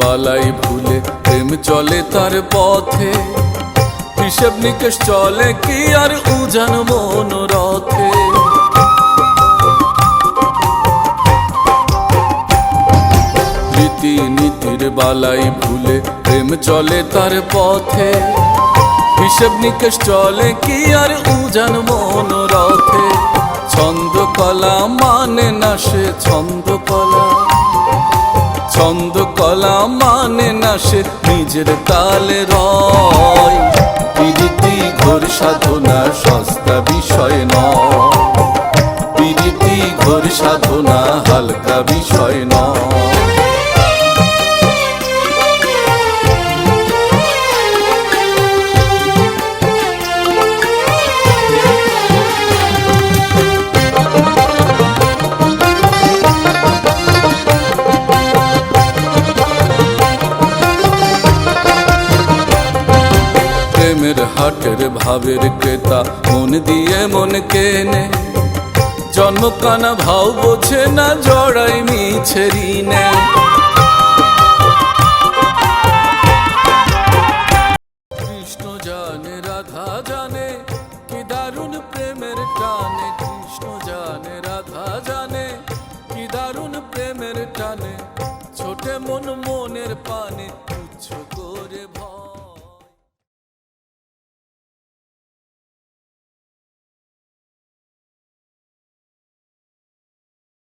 বালাই ভুলে প্রেম চলে তার পথে, হিসেব নিকেশ চলে কি আর উজান মনোরথে। রীতি নীতির বালাই ভুলে প্রেম চলে তার পথে, হিসেব নিকেশ চলে কি আর উজান মনোরথে। ছন্দকলা মানে না সে ছন্দকলা, ছন্দকলা মানে না সে নিজের তালে রয়। প্রীতি ঘোর সাধনা সস্তা বিষয় নয়, প্রীতি ঘোর সাধনা হালকা বিষয় নয়। প্রেমের হাটের ভাবের ক্রেতা মন দিয়ে মন কেনে, জন্মকানা ভাও বোঝে না জড়াই মিছে ঋণে। কৃষ্ণ জানে রাধা জানে কি দারুণ প্রেমের টানে, কৃষ্ণ জানে রাধা জানে কি দারুণ প্রেমের টানে। ছোটে মন মনের পানে